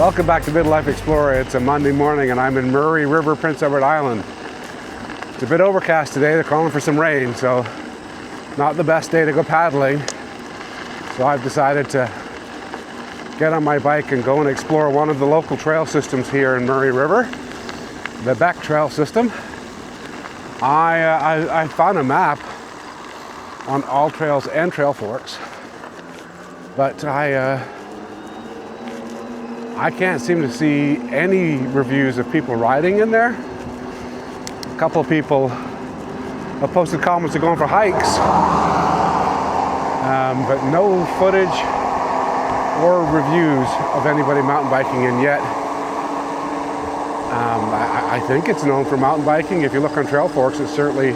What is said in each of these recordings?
Welcome back to Midlife Explorer. It's a Monday morning and I'm in Murray River, Prince Edward Island. It's a bit overcast today. They're calling for some rain, so not the best day to go paddling. So I've decided to get on my bike and go and explore one of the local trail systems here in Murray River, the Beck trail system. I found a map on All Trails and Trail Forks, but I can't seem to see any reviews of people riding in there. A couple of people have posted comments of going for hikes, but no footage or reviews of anybody mountain biking in yet. I think it's known for mountain biking. If you look on Trail Forks, it's certainly,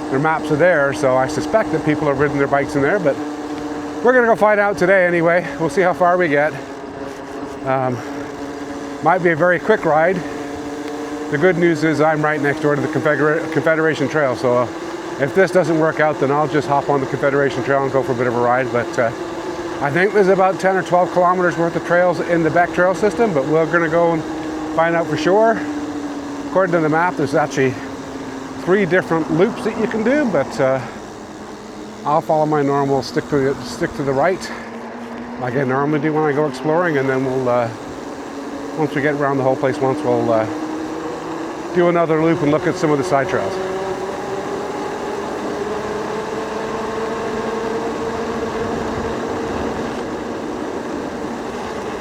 their maps are there, so I suspect that people have ridden their bikes in there, but we're gonna go find out today anyway. We'll see how far we get. Might be a very quick ride. The good news is I'm right next door to the Confederation Trail, so if this doesn't work out, then I'll just hop on the Confederation Trail and go for a bit of a ride. But I think there's about 10 or 12 kilometers worth of trails in the Beck trail system, but we're gonna go and find out for sure. According to the map, there's actually 3 different loops that you can do, but I'll follow my normal stick to the right, like I normally do when I go exploring, and then we'll once we get around the whole place once, we'll do another loop and look at some of the side trails.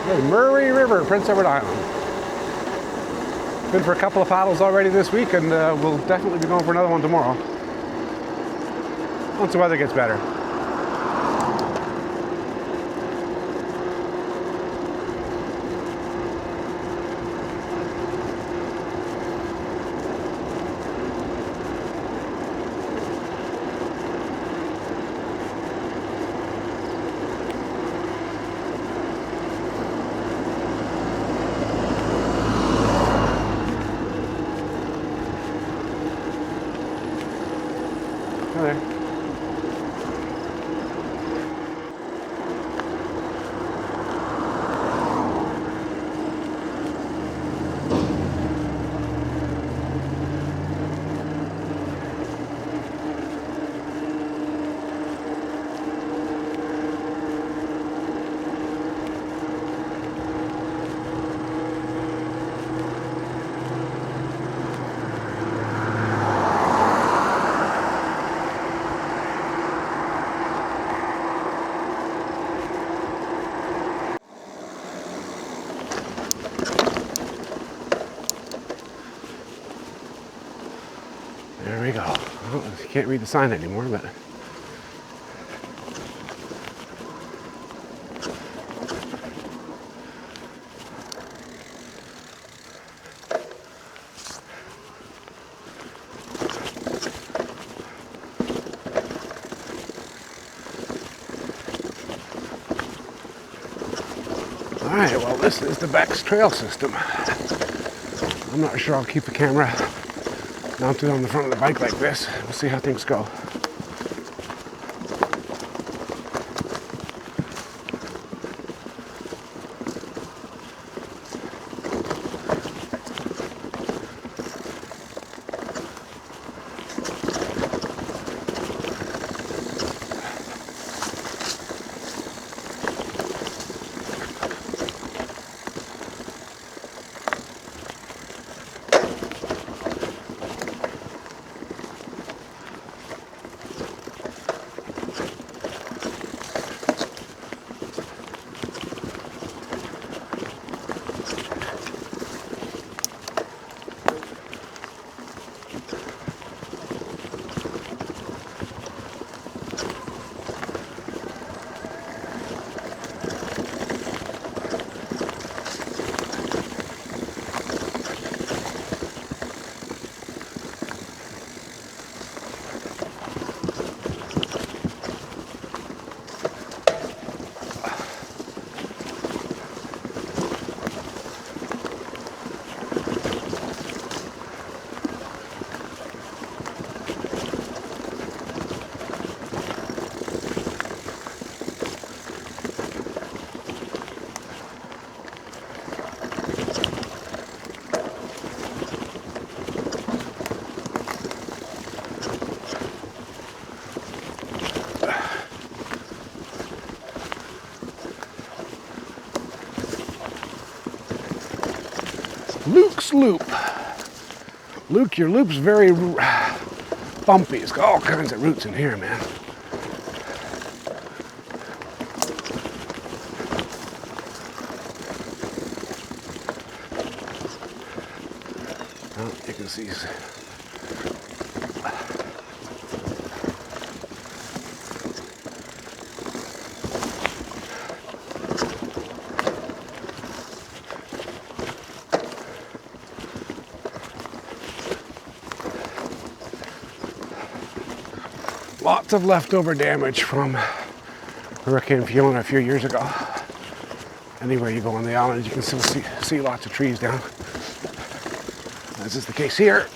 The Murray River, Prince Edward Island. Been for a couple of paddles already this week, and we'll definitely be going for another one tomorrow once the weather gets better. There. There we go. Well, you can't read the sign anymore, but all right, well, this is the Beck's trail system. I'm not sure I'll keep the camera mounted on the front of the bike like this. We'll see how things go. Luke's Loop. Luke, your loop's very bumpy. It's got all kinds of roots in here, man. Oh, you can see. Lots of leftover damage from Hurricane Fiona a few years ago. Anywhere you go on the island, you can still see lots of trees down. As is the case here.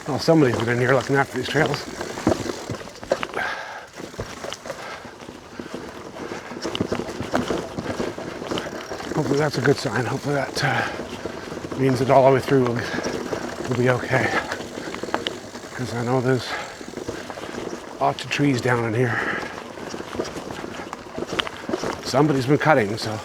Well, somebody's been in here looking after these trails. Hopefully that's a good sign. Hopefully that means that all the way through will be okay. Because I know there's lots of trees down in here. Somebody's been cutting, so.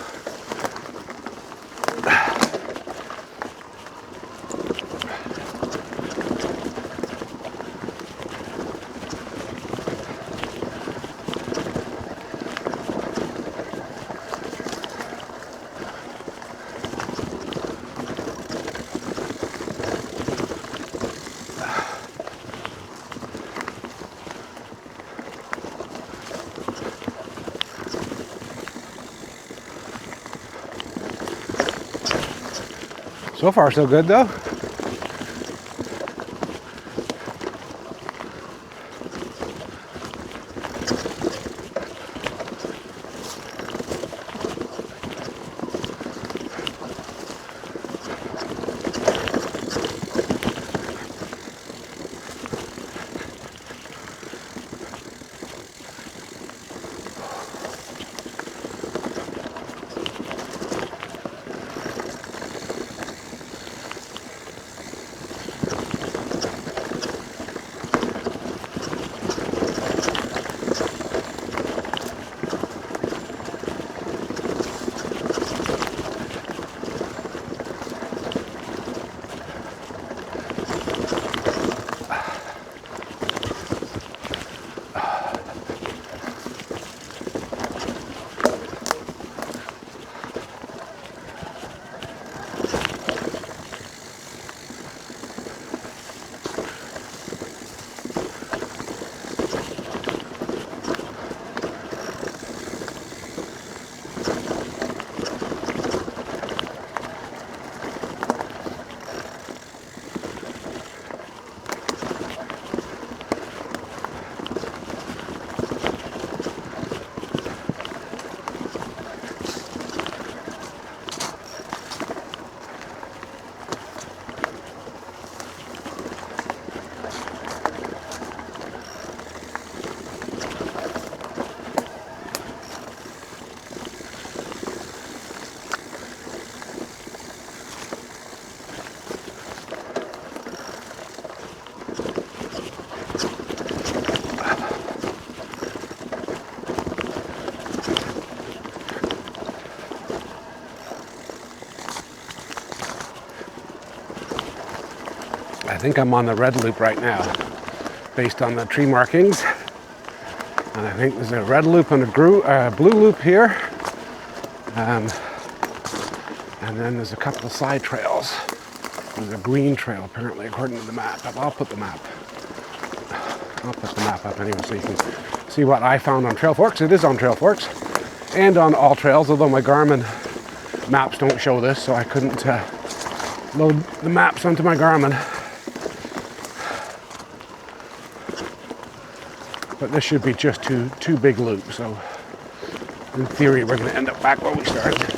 So far, so good, though. I think I'm on the red loop right now, based on the tree markings. And I think there's a red loop and a blue loop here. And then there's a couple of side trails. There's a green trail, apparently, according to the map. I'll put the map up anyway, so you can see what I found on Trail Forks. It is on Trail Forks and on all trails, although my Garmin maps don't show this, so I couldn't load the maps onto my Garmin. But this should be just two big loops, so in theory we're going to end up back where we started.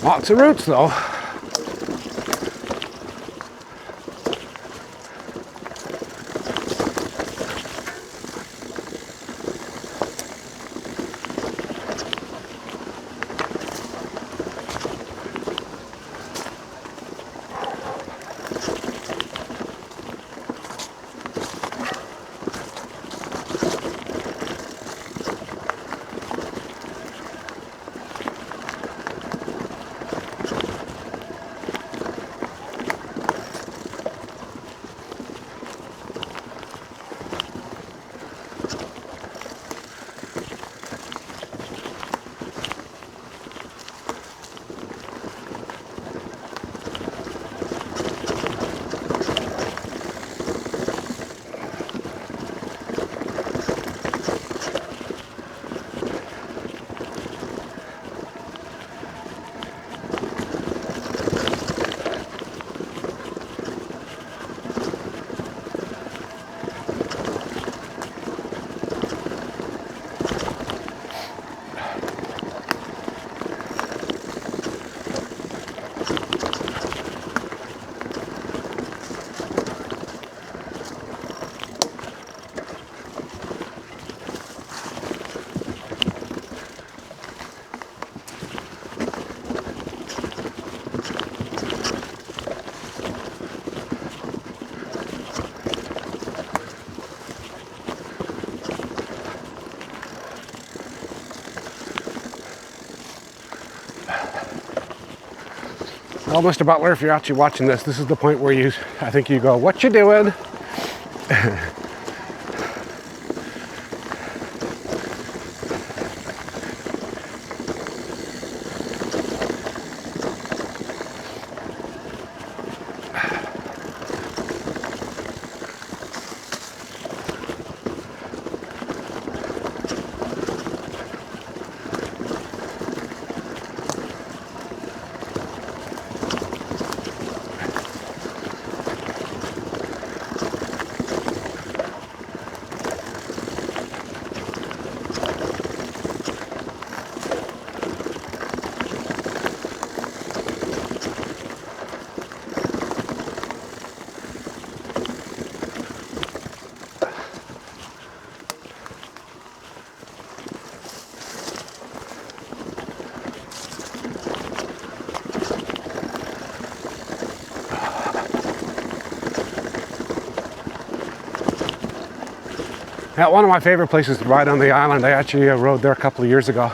Lots of roots though. Well, Mr. Butler, if you're actually watching this, this is the point where I think you go, "What you doing?" Now, one of my favorite places to ride on the island, I actually rode there a couple of years ago,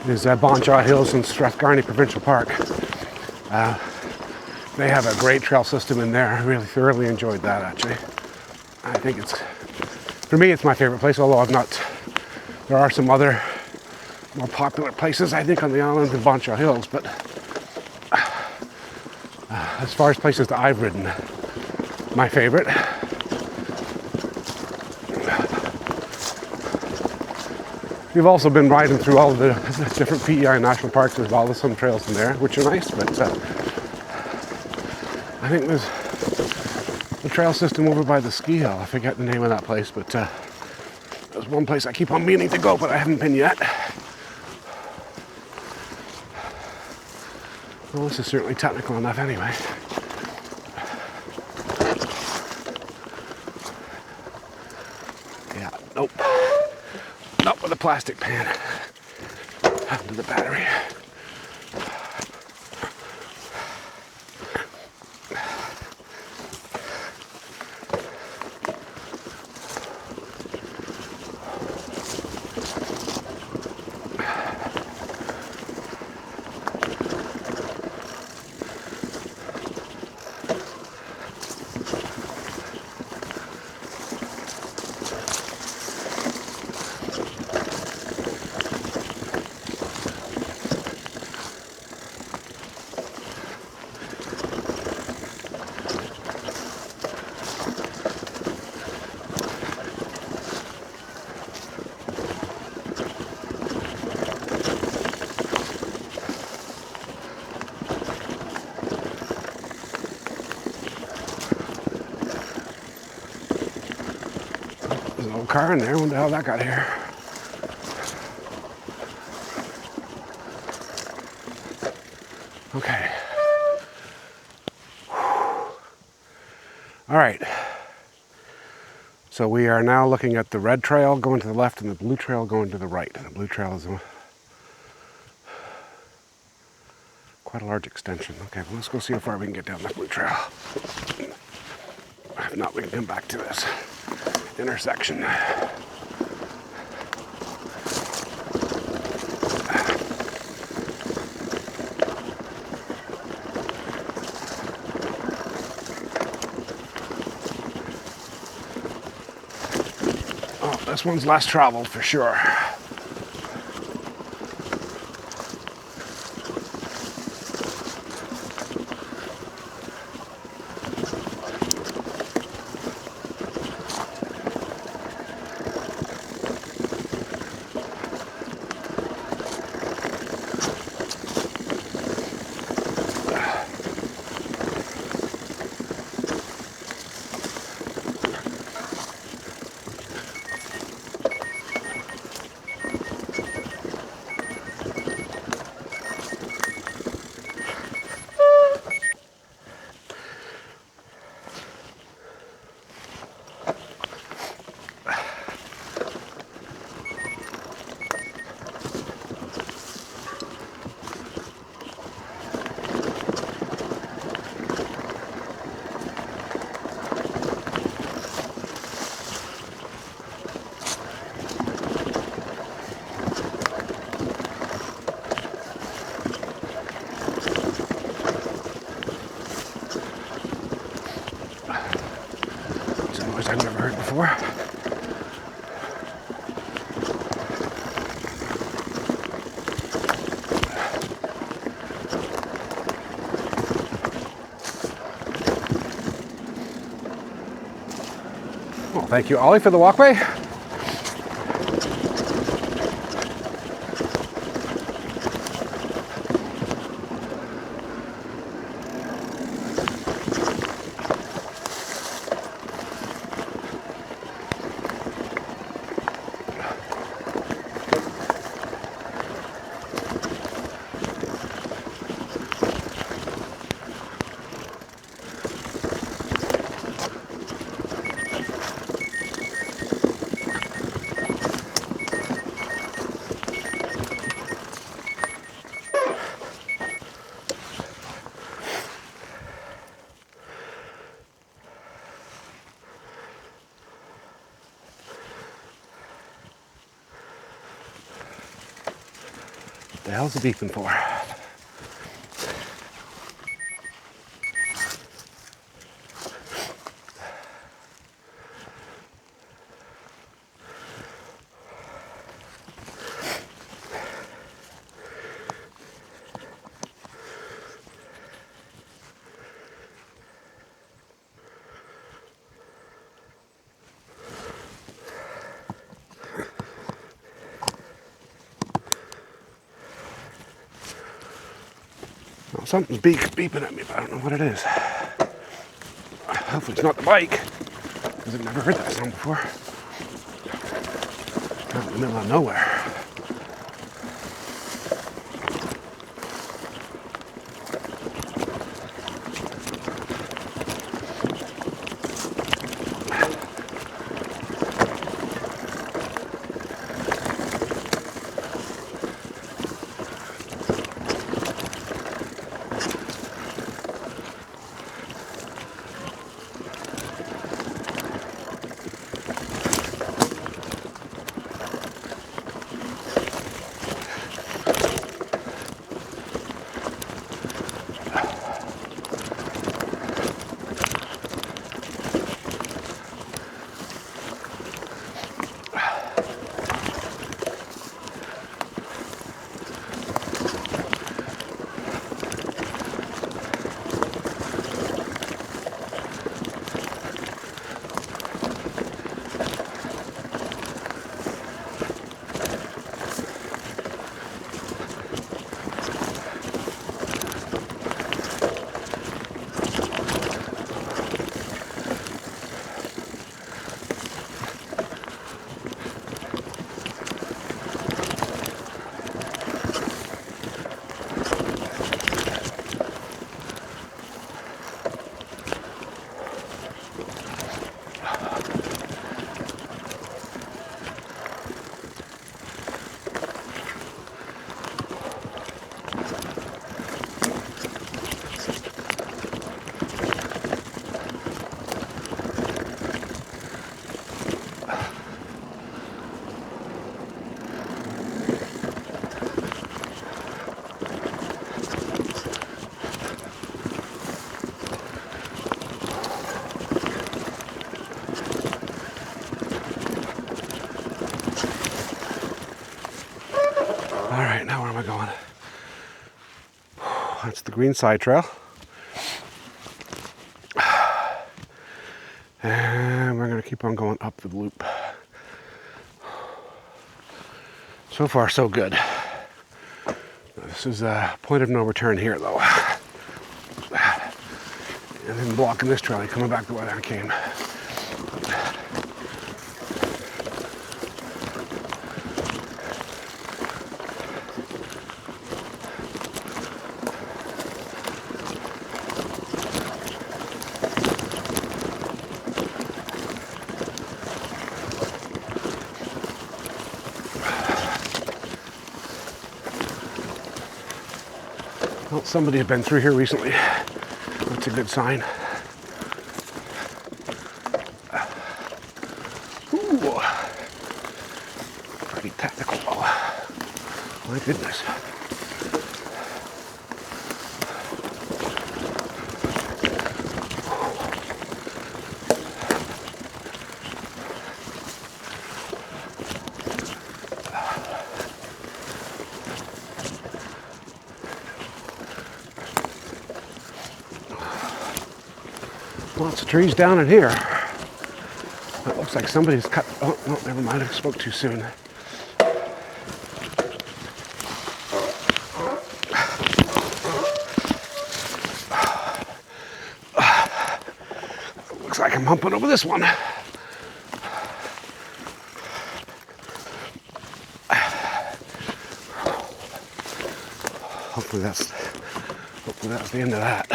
is Bonjaw Hills in Strathcarney Provincial Park. They have a great trail system in there. I really thoroughly enjoyed that, actually. I think for me, it's my favorite place, although there are some other more popular places, I think, on the island than Bonjaw Hills, but as far as places that I've ridden, my favorite. We've also been riding through all of the different PEI national parks as well. There's some trails in there, which are nice, but I think there's the trail system over by the ski hill. I forget the name of that place, but there's one place I keep on meaning to go, but I haven't been yet. Well, this is certainly technical enough anyway. Yeah, plastic pan to the battery. There's an old car in there. When the hell that got here? Okay. All right. So we are now looking at the red trail going to the left and the blue trail going to the right. And the blue trail is quite a large extension. Okay, well, let's go see how far we can get down that blue trail. If not, we can come back to this intersection. Oh, this one's less traveled for sure. I've never heard before. Well, thank you, Ollie, for the walkway. What the hell's the beeping for? Well, something's beeping at me, but I don't know what it is. Hopefully it's not the bike, because I've never heard that sound before. Out in the middle of nowhere. I going? That's the green side trail. And we're going to keep on going up the loop. So far, so good. This is a point of no return here, though. And then blocking this trail, coming back the way I came. Well, somebody had been through here recently. That's a good sign. Ooh, pretty technical. Oh, my goodness. Lots of trees down in here. It looks like somebody's cut. Oh, no, never mind. I spoke too soon. Looks like I'm humping over this one. Hopefully that's the end of that.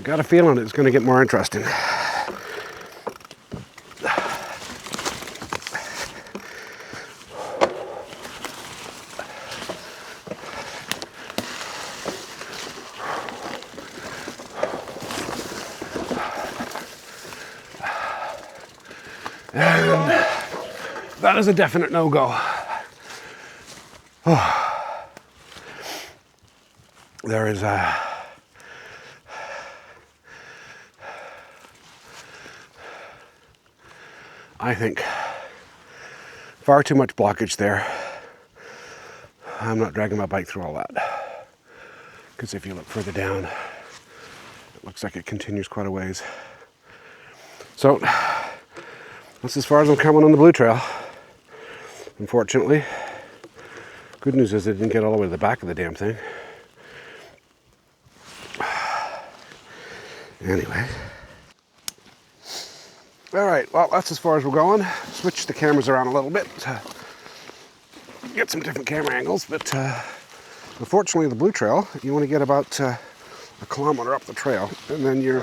Got a feeling it's going to get more interesting. And that is a definite no-go. Oh. There is a I think far too much blockage there. I'm not dragging my bike through all that. Because if you look further down, it looks like it continues quite a ways. So, that's as far as I'm coming on the blue trail. Unfortunately. Good news is I didn't get all the way to the back of the damn thing. Anyway. All right, well, that's as far as we're going. Switch the cameras around a little bit to get some different camera angles, but unfortunately the blue trail, you want to get about a kilometer up the trail, and then you're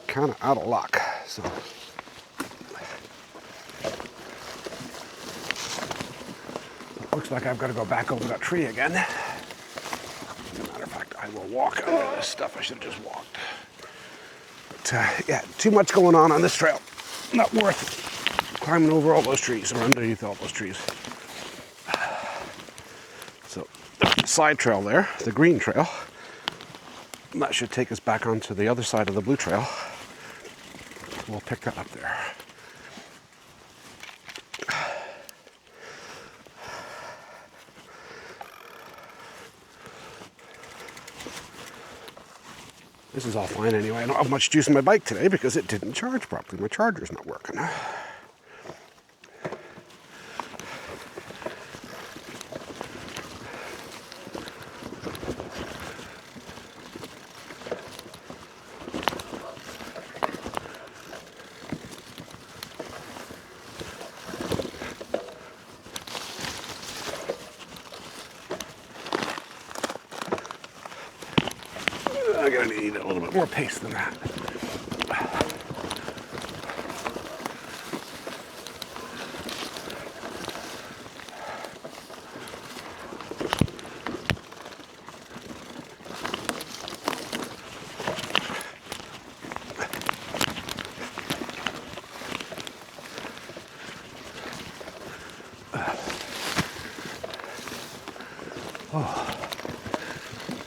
kind of out of luck. So it looks like I've got to go back over that tree again. As a matter of fact, I will walk under this stuff. I should have just walked. Yeah, too much going on this trail. Not worth climbing over all those trees or underneath all those trees. So, the side trail there, the green trail, that should take us back onto the other side of the blue trail. We'll pick that up there. This is all fine anyway. I don't have much juice in my bike today because it didn't charge properly. My charger's not working. I'm gonna need a little bit more pace than that.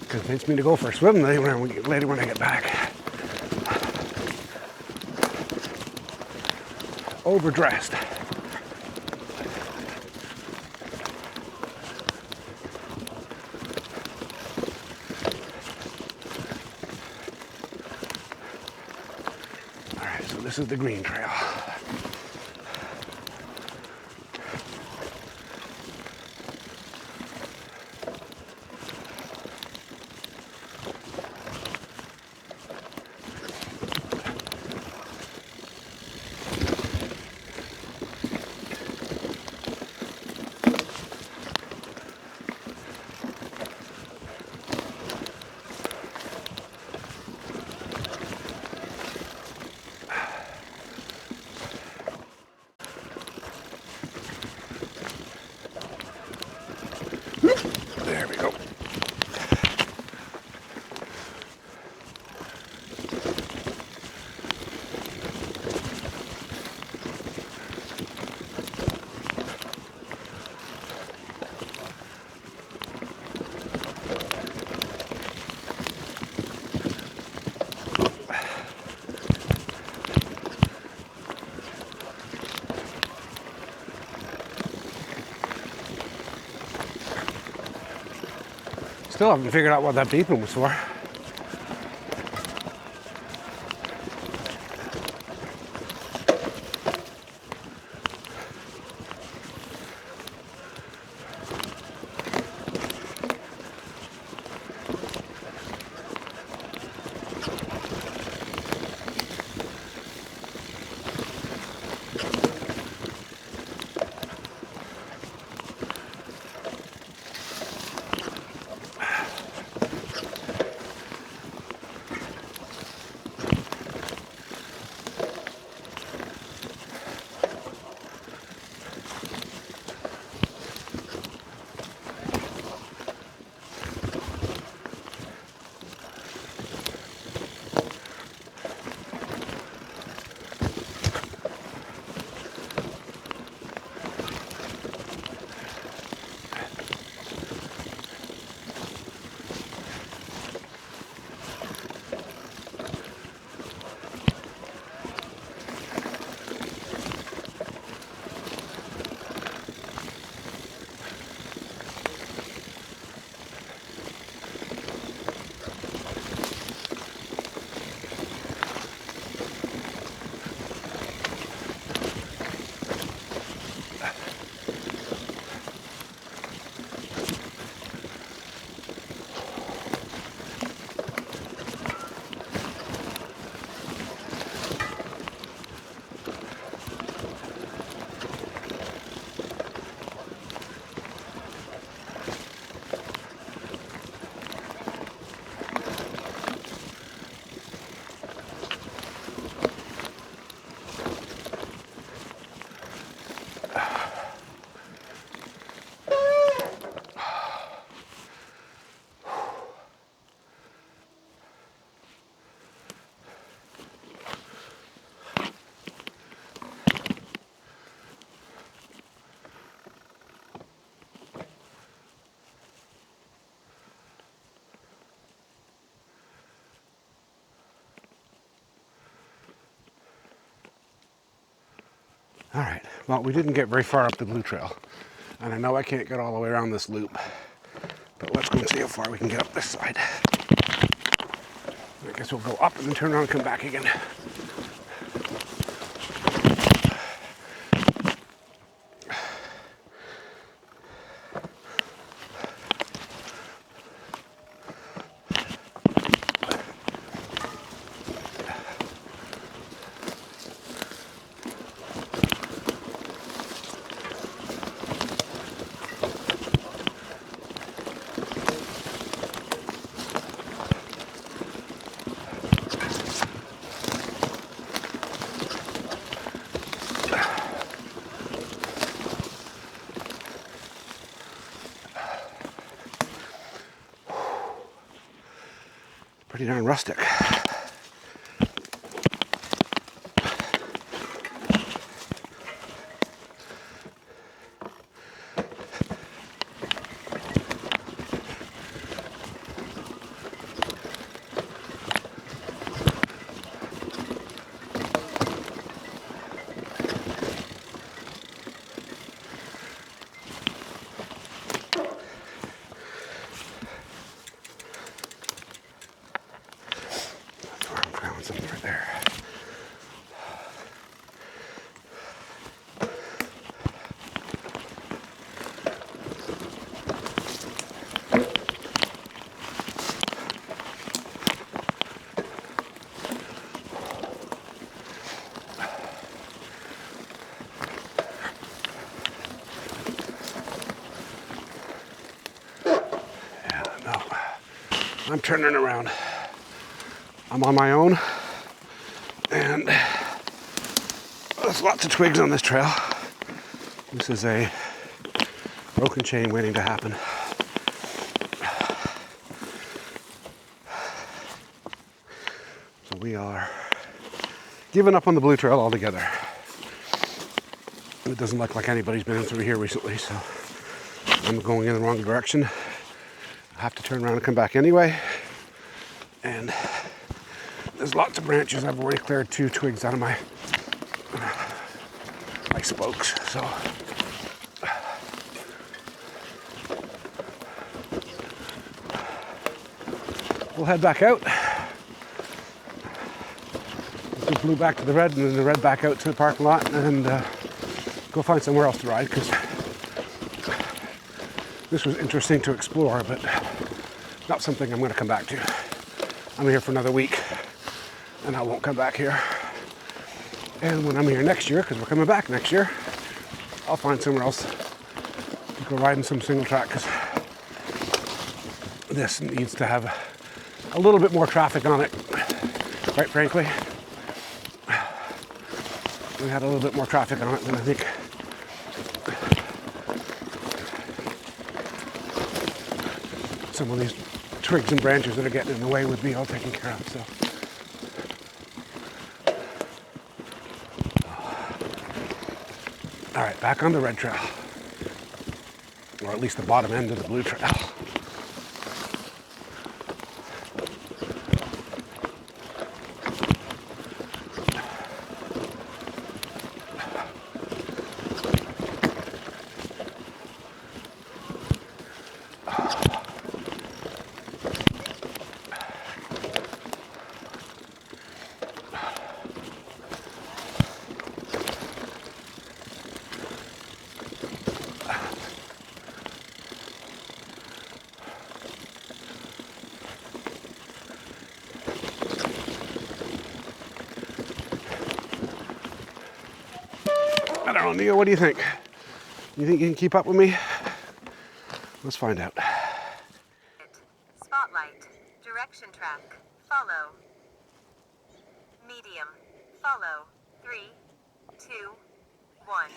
Convince me to go for a swim later when I get back. Overdressed. All right, so this is the green trail. There we go. Still haven't figured out what that beeping was for. All right, well, we didn't get very far up the blue trail. And I know I can't get all the way around this loop, but let's go and see how far we can get up this side. I guess we'll go up and then turn around and come back again. Pretty darn rustic. something right there. I'm turning around. I'm on my own, and there's lots of twigs on this trail. This is a broken chain waiting to happen. So we are giving up on the blue trail altogether. It doesn't look like anybody's been through here recently, so I'm going in the wrong direction. I have to turn around and come back anyway. And there's lots of branches. I've already cleared 2 twigs out of my spokes. So we'll head back out. Just blew back to the red, and then the red back out to the parking lot, and go find somewhere else to ride, because this was interesting to explore, but not something I'm going to come back to. I'm here for another week, and I won't come back here. And when I'm here next year, because we're coming back next year, I'll find somewhere else to go riding some single track, because this needs to have a little bit more traffic on it, quite frankly. We had a little bit more traffic on it than I think some of these twigs and branches that are getting in the way would be all taken care of. So all right, back on the red trail, or at least the bottom end of the blue trail. I don't know, Neil, what do you think? You think you can keep up with me? Let's find out. Spotlight. Direction track. Follow. Medium. Follow. 3, 2, 1.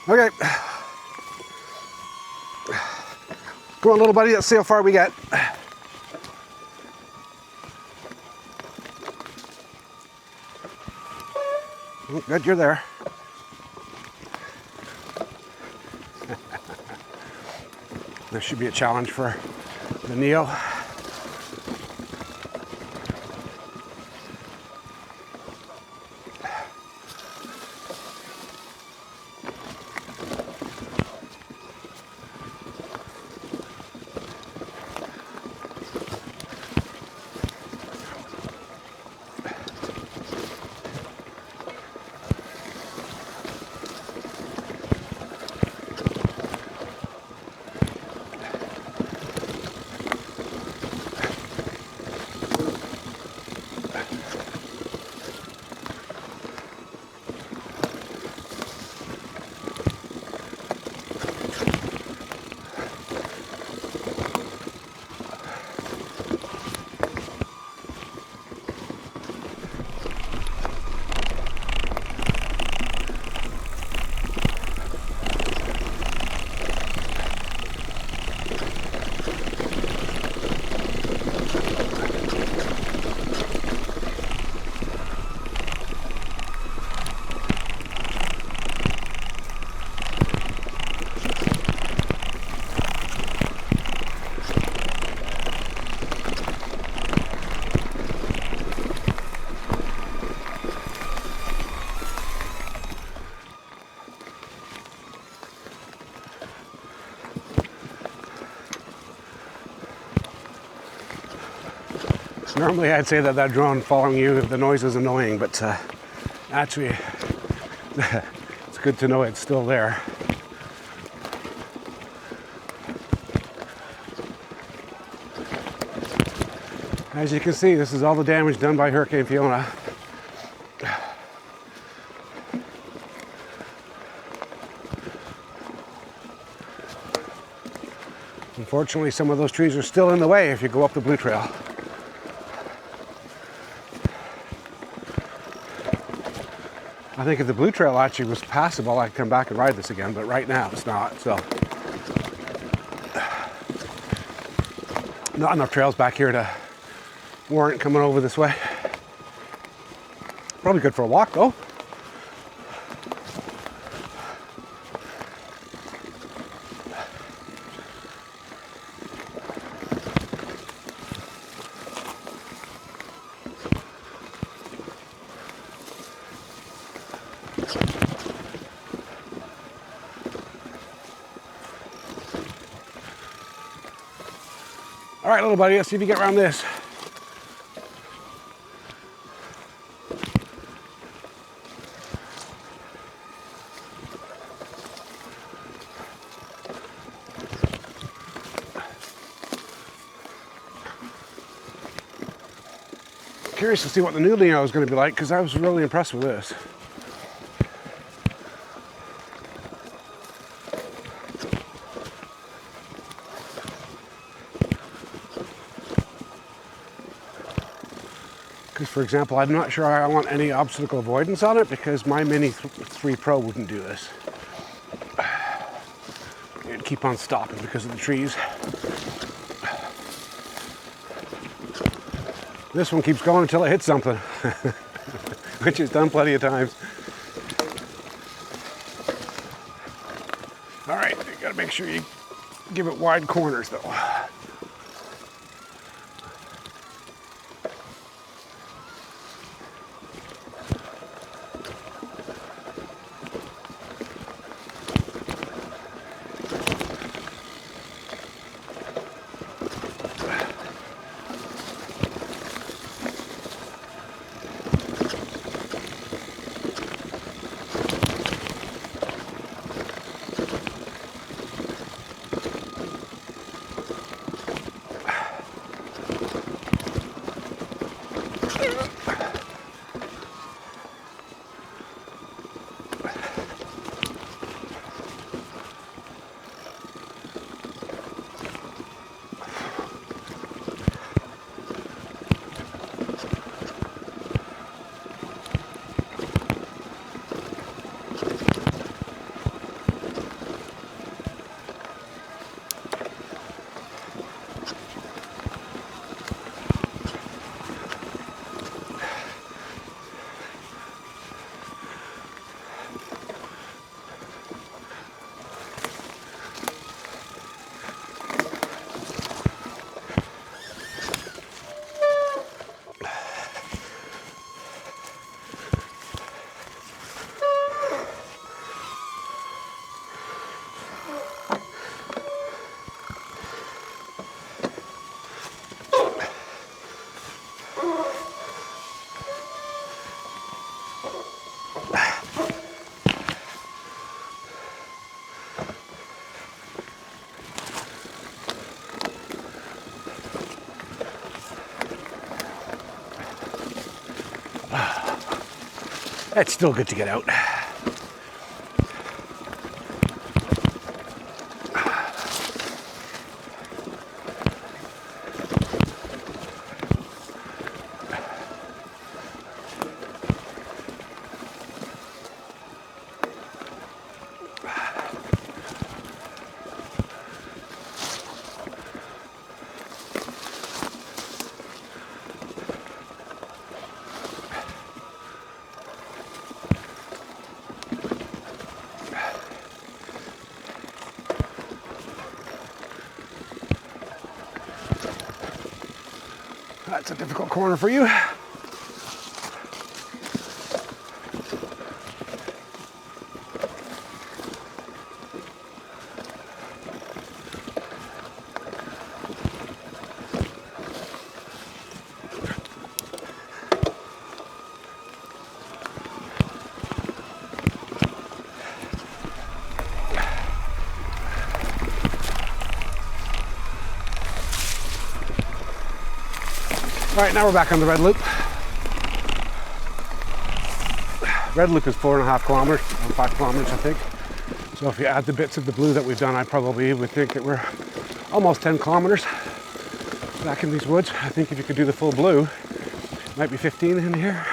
Okay. Come on, little buddy, let's see how far we get. Oh, good, you're there. This should be a challenge for the Neo. Normally I'd say that that drone following you, the noise is annoying, but actually it's good to know it's still there. As you can see, this is all the damage done by Hurricane Fiona. Unfortunately, some of those trees are still in the way if you go up the Blue Trail. I think if the Blue Trail actually was passable, I'd come back and ride this again, but right now it's not, so. Not enough trails back here to warrant coming over this way. Probably good for a walk though. All right, little buddy, let's see if you get around this. Curious to see what the new Leo is going to be like, because I was really impressed with this. Because, for example, I'm not sure I want any obstacle avoidance on it, because my Mini 3 Pro wouldn't do this. It'd keep on stopping because of the trees. This one keeps going until it hits something, which it's done plenty of times. All right, you gotta make sure you give it wide corners though. It's still good to get out. That's a difficult corner for you. right, now we're back on the red loop. Red loop is 4.5 kilometers, 5 kilometers, I think. So if you add the bits of the blue that we've done, I probably would think that we're almost 10 kilometers back in these woods. I think if you could do the full blue, it might be 15 in here.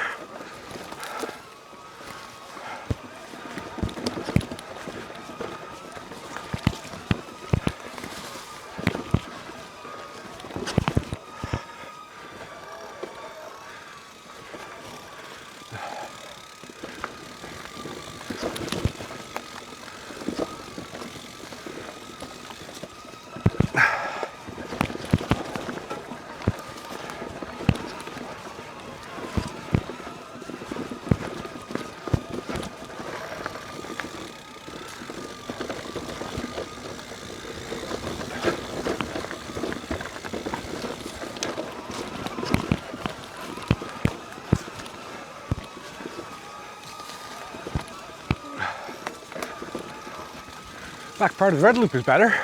Back part of the red loop is better.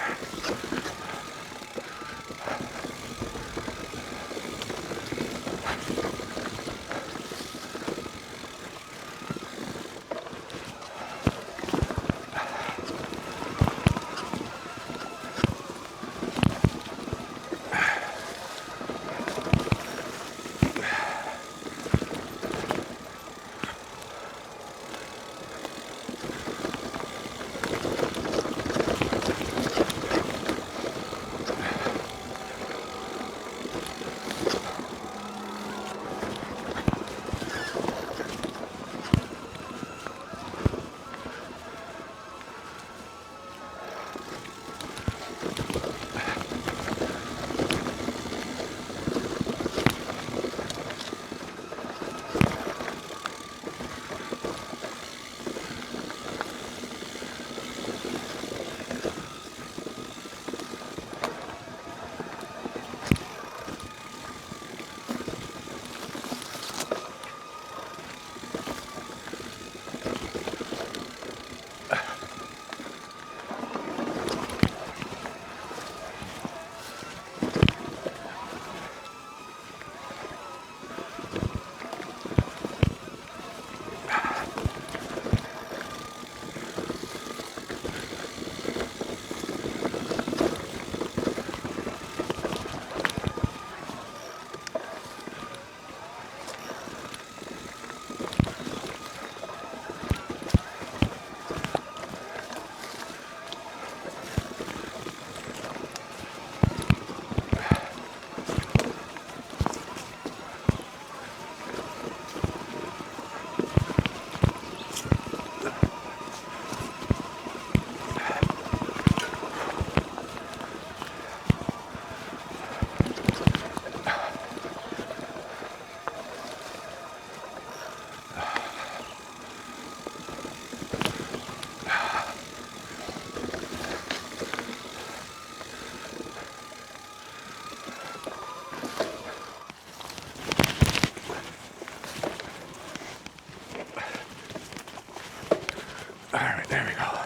All right, there we go.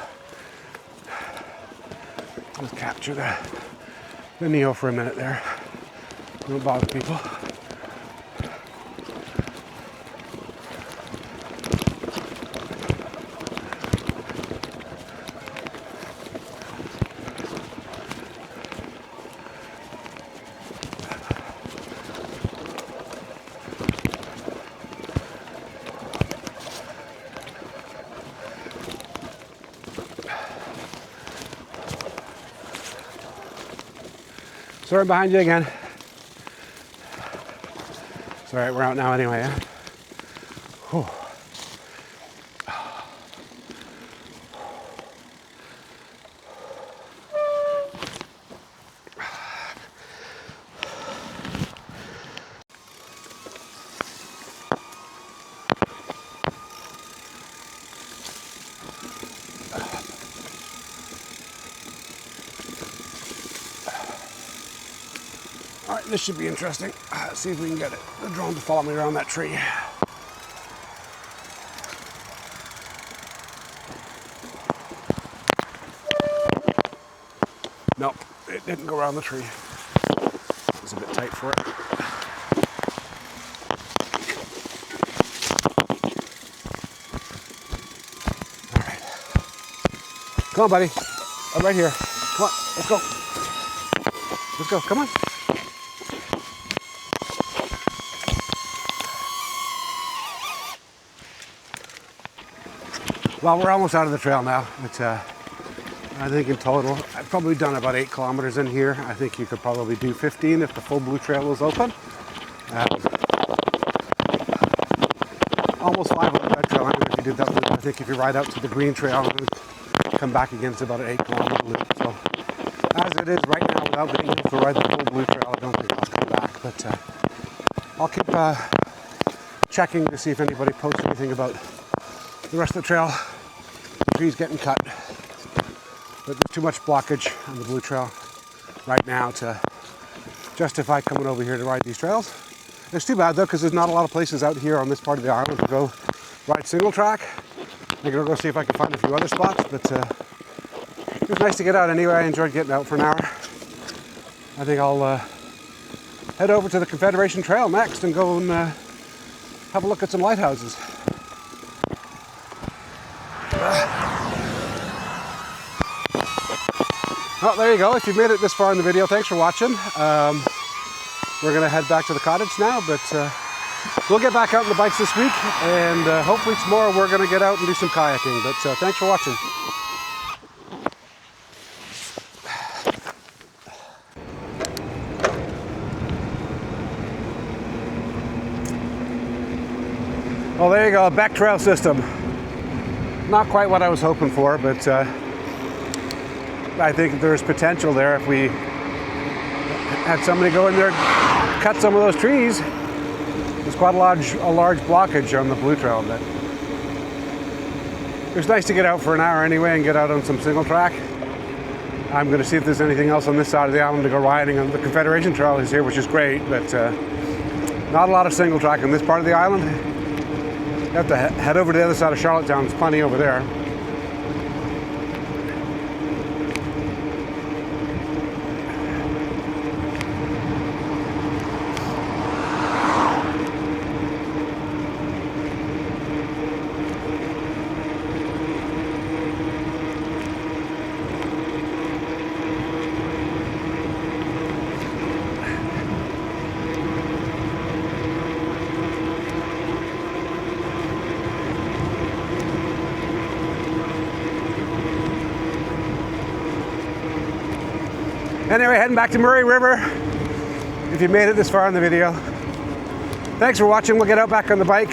Let's capture the Neo for a minute there. Don't bother people. Sorry, I'm behind you again. It's all right, we're out now anyway, yeah? Whew. All right, this should be interesting. Let's see if we can get the drone to follow me around that tree. Nope, it didn't go around the tree. It was a bit tight for it. Come on, buddy. I'm right here. Come on, let's go. Let's go, come on. Well, we're almost out of the trail now. It's, I think in total, I've probably done about 8 kilometers in here. I think you could probably do 15 if the full blue trail was open. Almost 5 on that trail. If you did that loop, I think if you ride out to the green trail and come back again, it's about an 8 kilometer loop. So as it is right now, without being able to ride the full blue trail, I don't think I'll come back. But I'll keep checking to see if anybody posts anything about the rest of the trail. The trees getting cut. But there's too much blockage on the blue trail right now to justify coming over here to ride these trails. It's too bad though, because there's not a lot of places out here on this part of the island to go ride single track. I'm gonna go see if I can find a few other spots, but it was nice to get out anyway. I enjoyed getting out for an hour. I think I'll head over to the Confederation Trail next and go and have a look at some lighthouses. Well, there you go. If you've made it this far in the video, thanks for watching. We're going to head back to the cottage now, but we'll get back out on the bikes this week, and hopefully tomorrow we're going to get out and do some kayaking. But thanks for watching. Well, there you go, Beck trail system. Not quite what I was hoping for, but I think there's potential there if we had somebody go in there and cut some of those trees. There's quite a large blockage on the blue trail, but it was nice to get out for an hour anyway and get out on some single track. I'm going to see if there's anything else on this side of the island to go riding. On the Confederation Trail is here, which is great, but not a lot of single track on this part of the island. You have to head over to the other side of Charlottetown. There's plenty over there. Anyway, heading back to Murray River, if you made it this far in the video. Thanks for watching. We'll get out back on the bike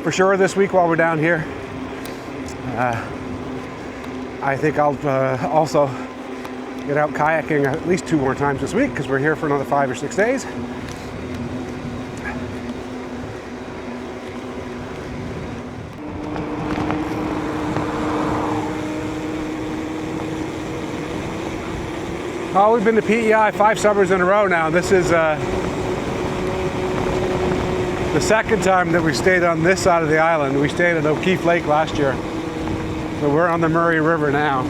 for sure this week while we're down here. I think I'll also get out kayaking at least 2 more times this week because we're here for another 5 or 6 days. Oh, we've been to PEI 5 summers in a row now. This is the second time that we stayed on this side of the island. We stayed at O'Keefe Lake last year. So we're on the Murray River now.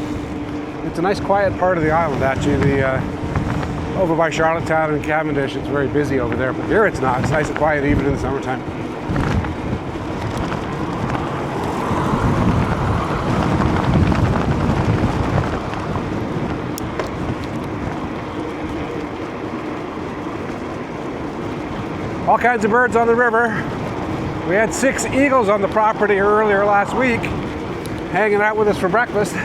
It's a nice quiet part of the island actually. Over by Charlottetown and Cavendish, it's very busy over there, but here it's not. It's nice and quiet even in the summertime. All kinds of birds on the river. We had 6 eagles on the property earlier last week, hanging out with us for breakfast.